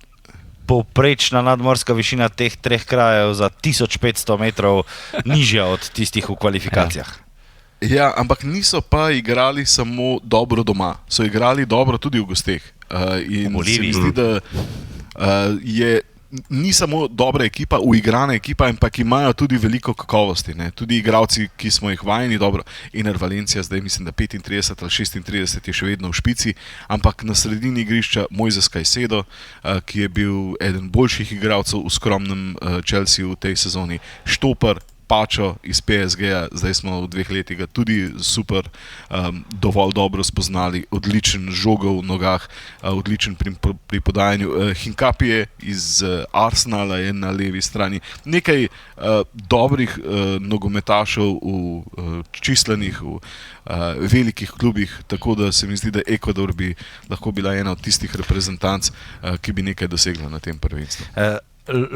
povprečna nadmorska višina teh treh krajev za 1500 metrov nižja od tistih v kvalifikacijah. Ja, ampak niso pa igrali samo dobro doma, so igrali dobro tudi v gosteh. In se mi zdi, da ni samo dobra ekipa, uigrana ekipa, ampak imajo tudi veliko kakovosti. Ne? Tudi igralci, ki smo jih vajeni dobro. Iner Valencia, zdaj mislim, da 35 ali 36 je še vedno v špici, ampak na sredini igrišča Moises Caicedo, ki je bil eden boljših igralcev v skromnem Chelsea v tej sezoni, Štoper, Pačo iz PSG-ja, zdaj smo v 2 letih ga tudi super, dovolj dobro spoznali, odličen žogov v nogah, odličen pri podajanju. Hinkapije iz Arsenala je na levi strani. Nekaj dobrih nogometašev v čislenih, v velikih klubih, tako da se mi zdi, da Ekvador bi lahko bila ena od tistih reprezentanc, ki bi nekaj dosegla na tem prvenstvu.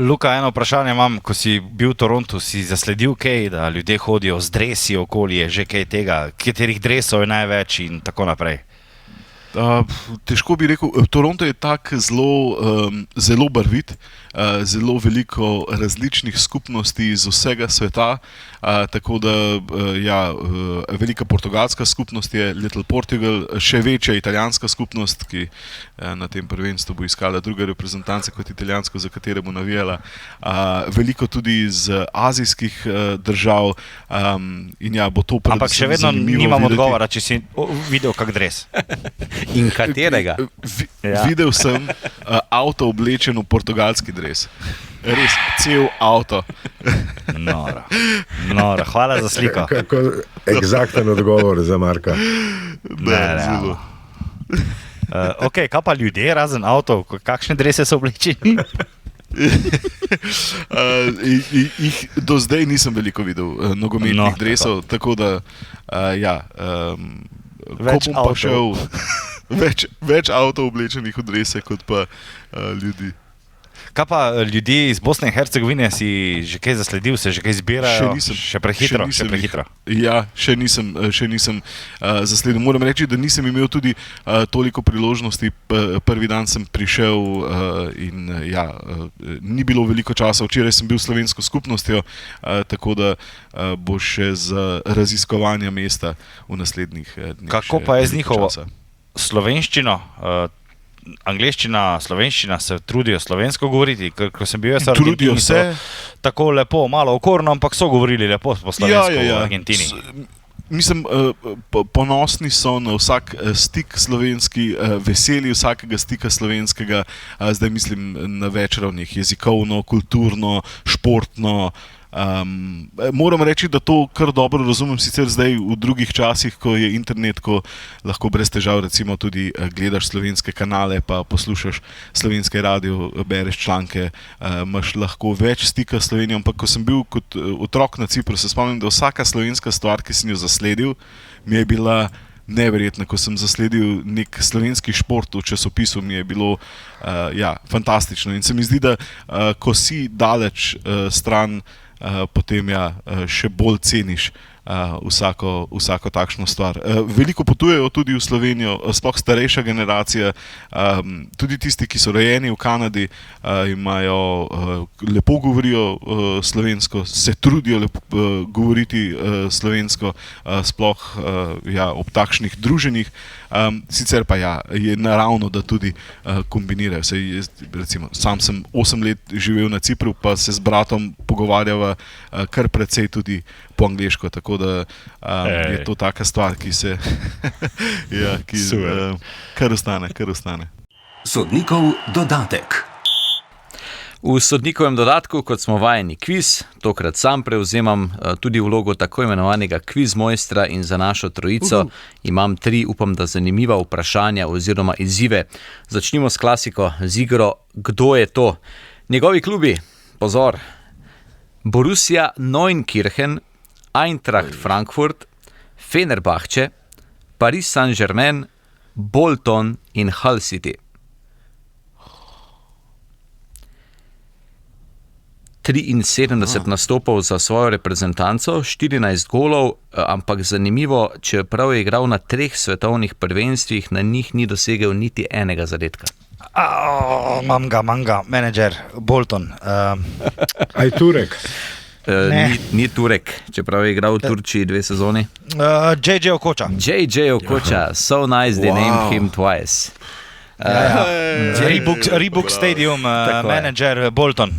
Luka, eno vprašanje imam, ko si bil v Torontu, si zasledil kaj, da ljudje hodijo z dresi okoli, je že kaj tega, katerih dresov je največ in tako naprej? Težko bi rekel, Toronto je tak zelo barvit, zelo veliko različnih skupnosti iz vsega sveta, tako da velika portugalska skupnost je Little Portugal, še večja italijanska skupnost, ki na tem prvenstvu bo iskala druge reprezentance kot italijansko, za katere bo navijala, veliko tudi iz azijskih držav in bo to predvsem zanimivo videti. Ampak še vedno nimam odgovora, če si videl kak dres. In katerega? Videl sem avto oblečen v portugalski dres. Res, cel avto. Noro. Hvala za sliko. Kako eksakten odgovor za Marka. Zelo. Ok, kaj pa ljudje, razen avtov, kakšne drese so oblečeni? Jih do zdaj nisem veliko videl, nogometnih dresov, tako da več avtov. Več avtov oblečenih v drese, kot pa ljudi. Kaj pa ljudi iz Bosne in Hercegovine, si že kaj zasledil, se že kaj zbirajo? Še prehitro? Ja, še nisem zasledil. Moram reči, da nisem imel tudi toliko priložnosti. Prvi dan sem prišel in ni bilo veliko časa. Včeraj sem bil s slovensko skupnostjo, tako da bo še za raziskovanje mesta v naslednjih dneh. Kako pa je z njihovo slovenščino? Angleščina, slovenščina, se trudijo slovensko govoriti, ko sem bil jaz v Argentini, so tako lepo, malo okorno, ampak so govorili lepo po slovensko v Argentini. Mislim, ponosni so na vsak stik slovenski, veseli vsakega stika slovenskega, zdaj mislim na več ravnih, jezikovno, kulturno, športno. Moram reči, da to kar dobro razumem, sicer zdaj v drugih časih, ko je internet, ko lahko brez težav recimo tudi gledaš slovenske kanale, pa poslušaš slovenske radio, bereš članke, imaš lahko več stika s Slovenijo, ampak ko sem bil kot otrok na Cipru, se spomnim, da vsaka slovenska stvar, ki sem jo zasledil, mi je bila neverjetna. Ko sem zasledil nek slovenski šport v časopisu, mi je bilo fantastično in se mi zdi, da ko si daleč stran, potem še bolj ceniš vsako takšno stvar. Veliko potujejo tudi v Slovenijo, sploh starejša generacija, tudi tisti, ki so rojeni v Kanadi, lepo govorijo slovensko, se trudijo govoriti slovensko, sploh ob takšnih druženjih. Sicer pa je naravno, da tudi kombinirajo. Recimo, sam sem 8 let živel na Cipru, pa se z bratom pogovarjava kar precej tudi po angleško, tako da je to taka stvar, ki se kar ostane. Sodnikov dodatek. V sodnikovem dodatku, kot smo vajeni kviz, tokrat sam prevzemam tudi vlogo tako imenovanega kviz mojstra in za našo trojico imam 3, upam, da zanimiva vprašanja oziroma izzive. Začnimo s klasiko, z igro Kdo je to? Njegovi klubi, pozor, Borussia Neunkirchen, Eintracht Frankfurt, Fenerbahče, Paris Saint-Germain, Bolton in Hull City. 73 nastopov za svojo reprezentanco, 14 golov, ampak zanimivo, čeprav je igral na 3 svetovnih prvenstvih, na njih ni dosegel niti enega zadetka. Manga, menedžer, Bolton. Aj Turek. Ni Turek, čeprav je igral v Turčiji 2 sezoni. JJ Okocha. JJ Okocha, so nice they named him twice. Reebok Stadium, Tako je. menedžer Bolton.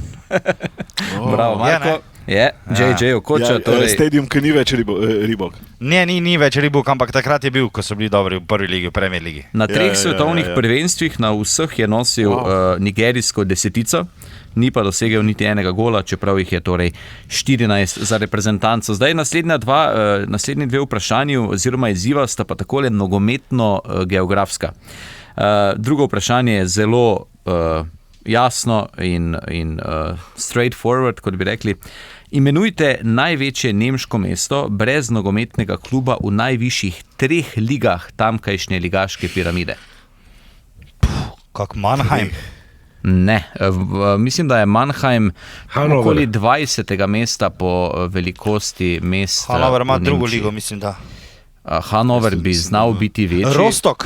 Bravo, Marko. Je, JJ Okocha, torej... Stadium, ki ni več Reebok. Ni več Reebok, ampak takrat je bil, ko so bili dobri v prvi ligi, v Premier ligi. Na 3 svetovnih prvenstvih na vseh je nosil nigerijsko desetico, ni pa dosegel niti enega gola, čeprav jih je torej 14 za reprezentanco. Zdaj naslednji 2 vprašanji oziroma izziva sta pa takole nogometno-geografska. Drugo vprašanje je zelo jasno in straightforward, kot bi rekli. Imenujte največje nemško mesto brez nogometnega kluba v najvišjih 3 ligah tamkajšnje ligaške piramide. Kak Mannheim. Ne, mislim, da je Mannheim Hannover. okoli 20. mesta po velikosti mesta. Hannover ima v drugo Nemčiji. ligo, mislim, da. Hannover bi znal biti večji. Rostock.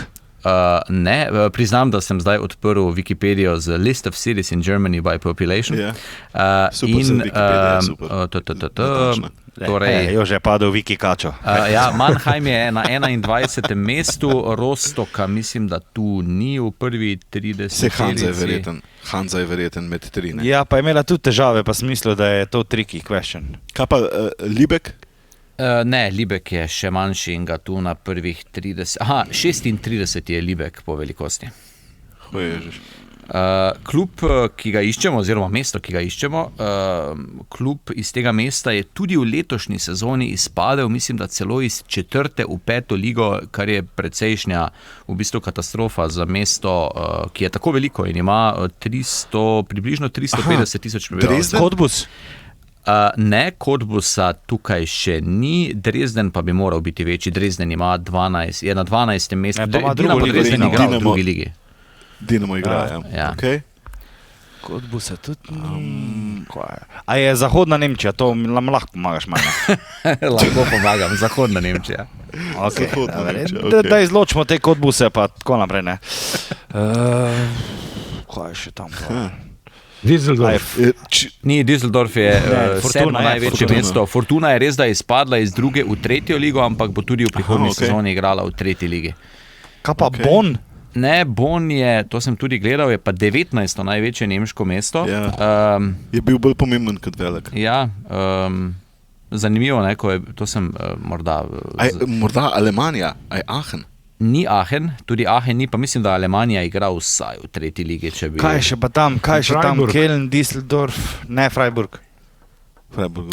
Ne, priznam, da sem zdaj odprl Wikipedijo z List of Cities in Germany by Population. Ja. Super, za Wikipedija, super. Torej, Jože je padel Viki Kačo. Mannheim je na 21. mestu, Rostocka mislim, da tu ni v prvi 30. Se Hanza je verjeten med 3. Ne? Ja, pa je imela tudi težave, pa sem mislil, da je to tricky question. Kaj pa Libek? Ne, Libek je še manjši in ga tu na prvih 30. 36 je Libek po velikosti. Klub, ki ga iščemo, oziroma mesto, ki ga iščemo, klub iz tega mesta je tudi v letošnji sezoni izpadel, mislim, da celo iz 4. v 5. ligo, kar je precejšnja v bistvu katastrofa za mesto, ki je tako veliko in ima približno 350 tisoč prebivalcev. Cottbus. Ne, Cottbusa tukaj še ni, Dresden pa bi moral biti večji. Dresden ima je na 12. mestu. Drugo ligo, Dresden igra v drugi ligi. Dinamo igra, Ja. Okay. Cottbusa tudi A je zahodna Nemčija, to nam lahko pomagaš malo. Lahko pomagam, zahodna Nemčija. Okay. Zahodna Nemčija, Da izločimo te Cottbuse, pa tako naprej, ne. Kaj je še tam? Düsseldorf. Ni, Düsseldorf je Fortuna 7. je, največje Fortuna. mesto. Fortuna je res, da je izpadla iz 2. v 3. ligo, ampak bo tudi v prihodnji sezoni igrala v 3. ligi. Kaj pa Bonn? Ne, Bonn je, to sem tudi gledal, je pa 19. največje nemško mesto. Ja. Je bil bolj pomemben kot velik. Zanimivo, ne, to sem morda... Morda Alemanija, Aachen. Ni Aachen, tudi Aachen ni, pa mislim, da Alemanija igra vsaj v 3. ligi, če bi... Kaj je še pa tam? Freiburg. Köln, Düsseldorf, ne Freiburg.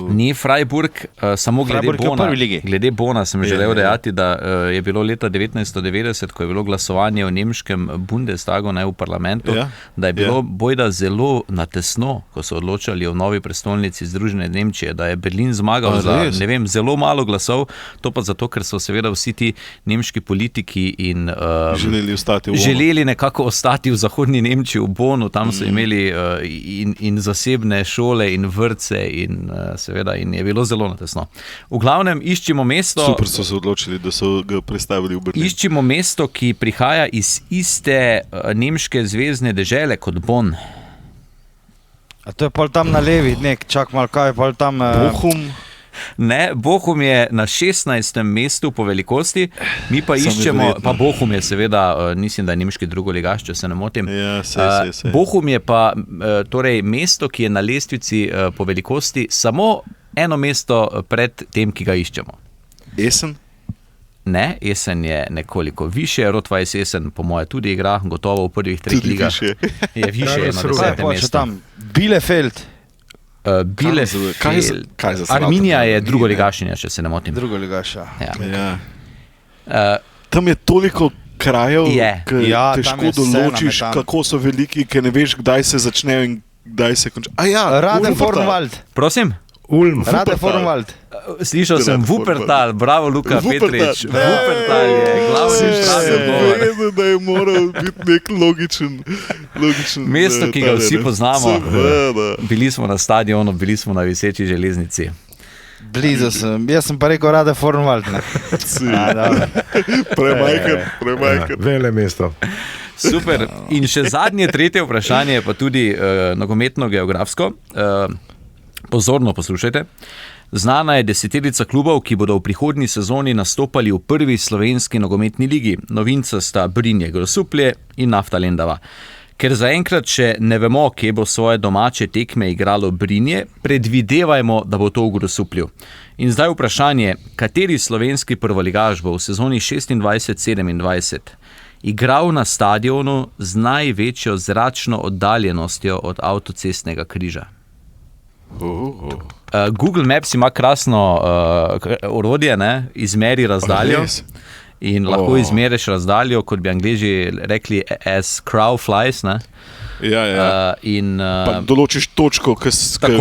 Ni Freiburg, samo glede Freiburg je v Bona. prvi ligi. Glede Bona sem želel dejati, da je bilo leta 1990, ko je bilo glasovanje v nemškem Bundestagu, ne v parlamentu, da je bilo bojda zelo natesno, ko so odločali o novi prestolnici Združene Nemčije, da je Berlin zmagal za, ne vem, zelo malo glasov, to pa zato, ker so seveda vsi ti nemški politiki in želeli nekako ostati v zahodni Nemčiji, v Bonu, tam so imeli in zasebne šole in vrtce in seveda in je bilo zelo natesno. V glavnem iščimo mesto... Super so se odločili, da so ga prestavili v Berlin. Iščimo mesto, ki prihaja iz iste nemške zvezne dežele kot Bonn. A to je pol tam na levi, čak malo, kaj je pol tam... Bochum. Ne, Bochum je na 16. mestu po velikosti, mi pa iščemo, pa Bochum je seveda, mislim, da je nemški drugoligaš, če se ne motim. Ja, sej. Bochum je pa torej mesto, ki je na lestvici po velikosti samo eno mesto pred tem, ki ga iščemo. Essen? Ne, Essen je nekoliko više, Rot-Weiss Essen po moje tudi igra, gotovo v prvih 3 ligah. Je više, je na 10. mestu. Bielefeld. Bielefeld. Arminija je drugoligašinja, če se ne motim. Drugoligaša. Ja. Tam je toliko krajev, ki tam težko je vse določiš, nametano. kako so veliki, ker ne veš, kdaj se začnejo in kdaj se končajo. Radenfornwald. Prosim? Ulm. Rade Fornwald. Slišal sem Wuppertal, bravo Luka Wuppertal. Petrič. Wuppertal je glavni pravi odgovor. Vedno, da je moral biti nek logičen Mesto, ki ga vsi poznamo. Seveda. Bili smo na stadionu, bili smo na viseči železnici. Blizu sem, jaz sem pa rekel Rade Fornwald. Premajken. Vele mesto. Super. In še zadnje, tretje vprašanje, pa tudi nogometno-geografsko. Pozorno poslušajte. Znana je 10 klubov, ki bodo v prihodnji sezoni nastopali v prvi slovenski nogometni ligi. Novinca sta Brinje Grosuplje in Nafta Lendava. Ker zaenkrat še ne vemo, kje bo svoje domače tekme igralo Brinje, predvidevajmo, da bo to v Grosuplju. In zdaj vprašanje, kateri slovenski prvoligaš bo v sezoni 26-27 igral na stadionu z največjo zračno oddaljenostjo od avtocestnega križa? Google Maps ima krasno orodje, izmeri razdaljo. In lahko izmeriš razdaljo, kot bi Angleži rekli, as crow flies. Ne? Pa določiš točko, ki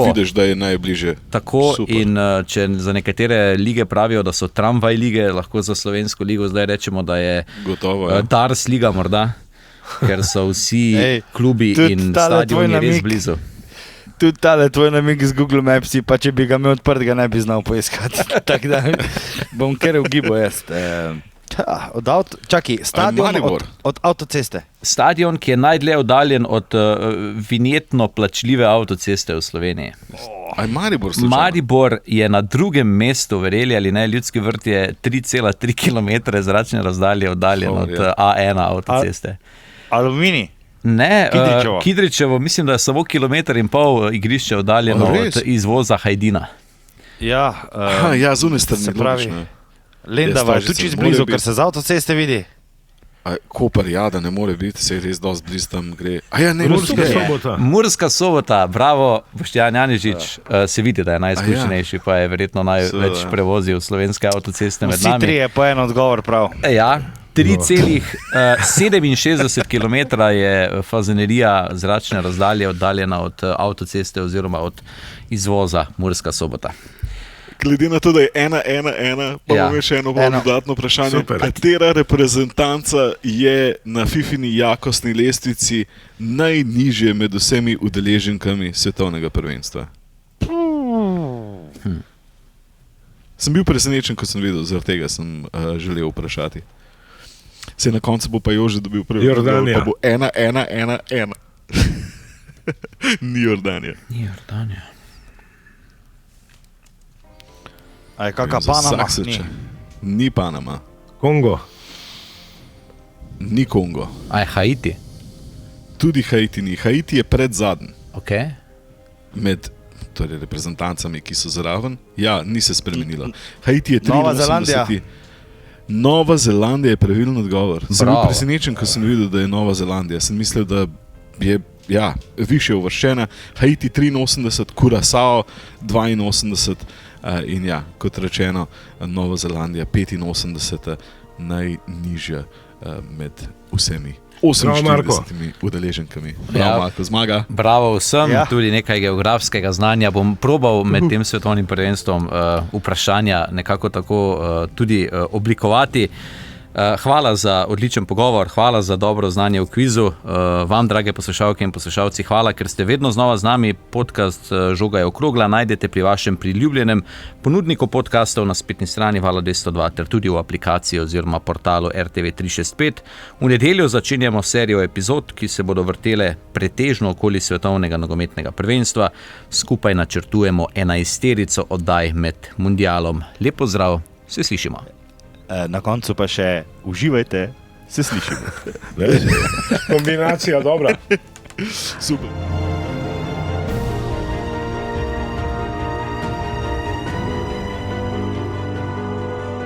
vidiš, da je najbližje. Tako. Super. In če za nekatere lige pravijo, da so tramvaj lige, lahko za slovensko ligo zdaj rečemo, da je Gotovo, Dars liga morda, ker so vsi klubi in stadioni res blizu. Tudi tale tvoj namig z Google Maps, pa če bi ga imel odprt, ga ne bi znal poiskati. Tako da bom kar ugibal jaz. Čakaj, stadion od avtoceste. Stadion, ki je najdlje oddaljen od vinjetno plačljive avtoceste v Sloveniji. Maribor, Maribor je na drugem mestu, verjeli ali ne, Ljudski vrt je 3,3 km zračne razdalje oddaljen od A1 avtoceste. Aluminij? Ne, Kidričevo, mislim, da je samo 1,5 km igrišče oddaljeno od izvoza Hajdina. Ja, zunaj strani, logično. Lendava je tudi blizu, ker se z avtoceste vidi. Koper, da ne more biti, se je res dosti blizu tam gre. Murska Sobota. Murska Sobota, bravo, Boštjan Janežič, se vidi, da je najizkušenejši, pa je verjetno največ prevozil slovenske avtoceste med nami. Vsi trije po en odgovor prav. Ja, 3,67 km je fazanerija zračne razdalje oddaljena od avtoceste oziroma od izvoza Murska Sobota. Glede na to, da je 1-1-1, pa imamo še eno dodatno vprašanje. Super. Katera reprezentanca je na FIFIni jakostni lestvici najnižje med vsemi udeleženkami svetovnega prvenstva? Sem bil presenečen, ko sem videl, zaradi tega sem želel vprašati. Se na koncu bo pa Jože dobil prvi Jordanija. Pa bo 1-1-1-1. Ni Jordanija. A je kakšna Panama? Ni Panama. Kongo. Ni Kongo. A je Haiti? Tudi Haiti ni. Haiti je predzadnji. Okay. Med reprezentancami, ki so zraven. Ja, ni se spremenila. Haiti je 83. Nova Zelandija. Nova Zelandija je pravilen odgovor. Sem bil presenečen, ko sem videl, da je Nova Zelandija. Sem mislil, da je više uvrščena. Haiti 83, Curaçao 82 in kot rečeno, Nova Zelandija 85, najnižja med vsemi 48 udeleženkami. Bravo, Marko, zmaga. Bravo vsem, tudi nekaj geografskega znanja. Bom probal med tem svetovnim prvenstvom vprašanja nekako tako tudi oblikovati. Hvala za odličen pogovor, hvala za dobro znanje v kvizu. Vam, drage poslušalke in poslušalci, hvala, ker ste vedno znova z nami. Podcast Žoga je okrogla najdete pri vašem priljubljenem ponudniku podcastov na spletni strani Vala 202 ter tudi v aplikaciji oziroma portalu RTV 365. V nedeljo začenjamo serijo epizod, ki se bodo vrtele pretežno okoli svetovnega nogometnega prvenstva. Skupaj načrtujemo 11 oddaj med mundialom. Lep pozdrav, se slišimo. Na koncu pa še uživajte, se slišimo. Kombinacija dobra. Super.